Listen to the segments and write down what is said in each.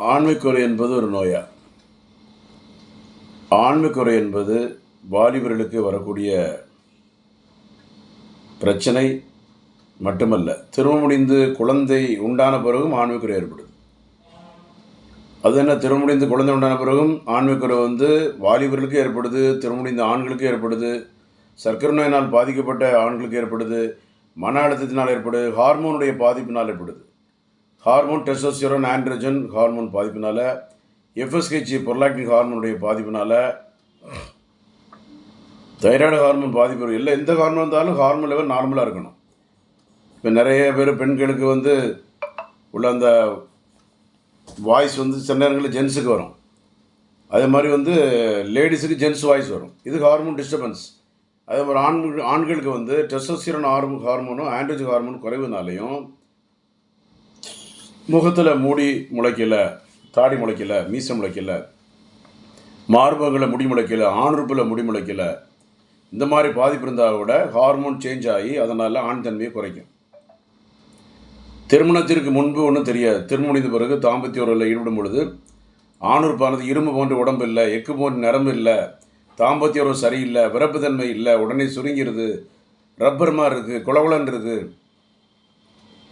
ஆண்மைக்குறை என்பது ஒரு நோயா? ஆண்மைக்குறை என்பது வாலிபர்களுக்கு வரக்கூடிய பிரச்சனை மட்டுமல்ல, திருமணம் முடிந்து குழந்தை உண்டான பிறகும் ஆண்மைக்குறை ஏற்படுது. அது என்ன, திருமணம் முடிந்து குழந்தை உண்டான பிறகும் ஆண்மைக்குறை வாலிபர்களுக்கு ஏற்படுது, திருமணம் முடிந்த ஆண்களுக்கு ஏற்படுது, சர்க்கரை நோயினால் பாதிக்கப்பட்ட ஆண்களுக்கு ஏற்படுது, மன அழுத்தத்தினால் ஏற்படுது, ஹார்மோனுடைய பாதிப்பினால் ஏற்படுது. ஹார்மோன் டெஸ்டோஸ்டெரான் ஆண்ட்ரோஜன் ஹார்மோன் பாதிப்பினால், எஃப்எஸ்ஹெச் பொருளாக்டின் ஹார்மோனுடைய பாதிப்பினால், தைராய்டு ஹார்மோன் பாதிப்பு, இல்லை எந்த ஹார்மோன் இருந்தாலும் ஹார்மோன் லெவல் நார்மலாக இருக்கணும். இப்போ நிறைய பேர் பெண்களுக்கு உள்ள அந்த வாய்ஸ் சில நேரங்களில் ஜென்ஸுக்கு வரும். அதே மாதிரி லேடிஸுக்கு ஜென்ஸ் வாய்ஸ் வரும். இது ஹார்மோன் டிஸ்டர்பன்ஸ். அதே மாதிரி ஆண்களுக்கு டெஸ்டோஸ்டெரான் ஹார்மோனும் ஆண்ட்ரோஜன் ஹார்மோன் குறைவுனாலையும் முகத்தில் மூடி முளைக்கல, தாடி முளைக்கல, மீசை முளைக்கல, மார்பகங்களில் முடி முளைக்கல, ஆணுறுப்பில் முடி முளைக்கல, இந்த மாதிரி பாதிப்பு இருந்தால் கூட ஹார்மோன் சேஞ்ச் ஆகி அதனால் ஆண் தன்மையை குறைக்கும். திருமணத்திற்கு முன்பு ஒன்றும் தெரியாது. திருமணம் முடிந்த பிறகு தாம்பத்திய உறவில் ஈடுபடும் பொழுது ஆணுறுப்பானது இரும்பு போன்ற உடம்பு இல்லை, எக்கு போன்ற நரம்பு இல்லை, தாம்பத்திய உறவு சரியில்லை, விரப்புத்தன்மை இல்லை, உடனே சுருங்கிடுது, ரப்பர் மாதிரி இருக்குது, குளகுலன் இருக்குது,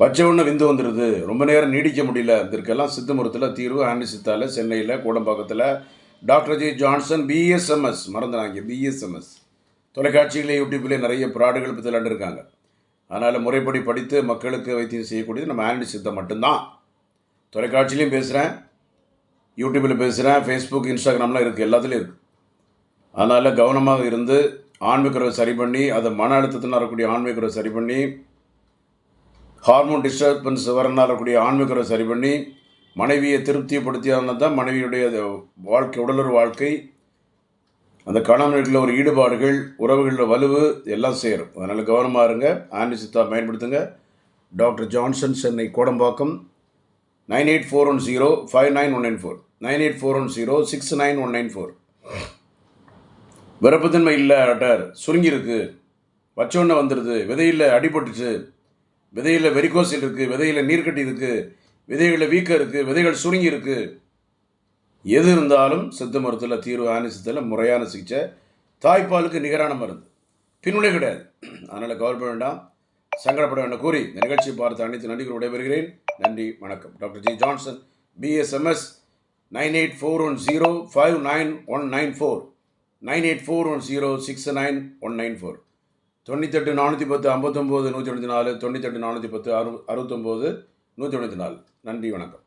வச்ச உடனே விந்து வந்துடுது, ரொம்ப நேரம் நீடிக்க முடியல. இதற்கெல்லாம் சித்த மருத்துவத்தில் தீர்வு ஆன்டிசித்தாவில் சென்னையில் கோடம்பாக்கத்தில் டாக்டர் ஜே ஜான்சன் பிஎஸ்எம்எஸ் மறந்துடாங்க, பிஎஸ்எம்எஸ் தொலைக்காட்சிகளே யூடியூப்லேயே நிறைய ப்ராடுகள் பற்றி விளாண்டுருக்காங்க. அதனால் முறைப்படி படித்து மக்களுக்கு வைத்தியம் செய்யக்கூடியது நம்ம ஆன்டிசித்தம் மட்டும்தான். தொலைக்காட்சியிலையும் பேசுகிறேன், யூடியூப்பில் பேசுகிறேன், ஃபேஸ்புக், இன்ஸ்டாகிராம்லாம் இருக்குது, எல்லாத்துலேயும் இருக்குது. அதனால் கவனமாக இருந்து ஆண்மைக்குறவை சரி பண்ணி, அதை மன அழுத்தத்தில் வரக்கூடிய ஆண்மைக்குறவை சரி பண்ணி, ஹார்மோன் டிஸ்டர்பன்ஸ் வரனால இருக்கக்கூடிய ஆண்மைக்குறை சரி பண்ணி மனைவியை திருப்திப்படுத்தியால் தான் மனைவியுடைய வாழ்க்கை, உடலுறவு வாழ்க்கை, அந்த கணவனுக்குள்ள ஒரு ஈடுபாடுகள், உறவுகளில் வலுவு எல்லாம் சேரும். அதனால் கவனமாக இருங்க, ஆன்டிசித்தா பயன்படுத்துங்க. Doctor Johnson, Chennai Kodambakkam, 9841059194, 9841069194. விரப்புத்தன்மை இல்லை டாக்டர், சுருங்கியிருக்கு, வச்சோன்னே வந்துடுது, விதையில் அடிபட்டுச்சு, விதையில் வெரிகோசில் இருக்குது, விதையில் நீர்க்கட்டி இருக்குது, விதைகளில் வீக்கம் இருக்குது, விதைகள் சுருங்கி இருக்குது, எது இருந்தாலும் சித்த மருத்துவத்தில் தீர்வு ஆன்டிசித்தத்தில் முறையான சிகிச்சை, தாய்ப்பாலுக்கு நிகரான மருந்து, பின்னுடைய கிடையாது. அதனால் கவலைப்பட வேண்டாம், சங்கடப்பட வேண்டாம் கூறி இந்த நிகழ்ச்சியை பார்த்து அனைத்து நன்றிகள் விடைபெறுகிறேன். நன்றி, வணக்கம். Doctor G Johnson, BSMS, 9841059194, 9841069194, 98 410 59 194, 98 410 69 194. நன்றி, வணக்கம்.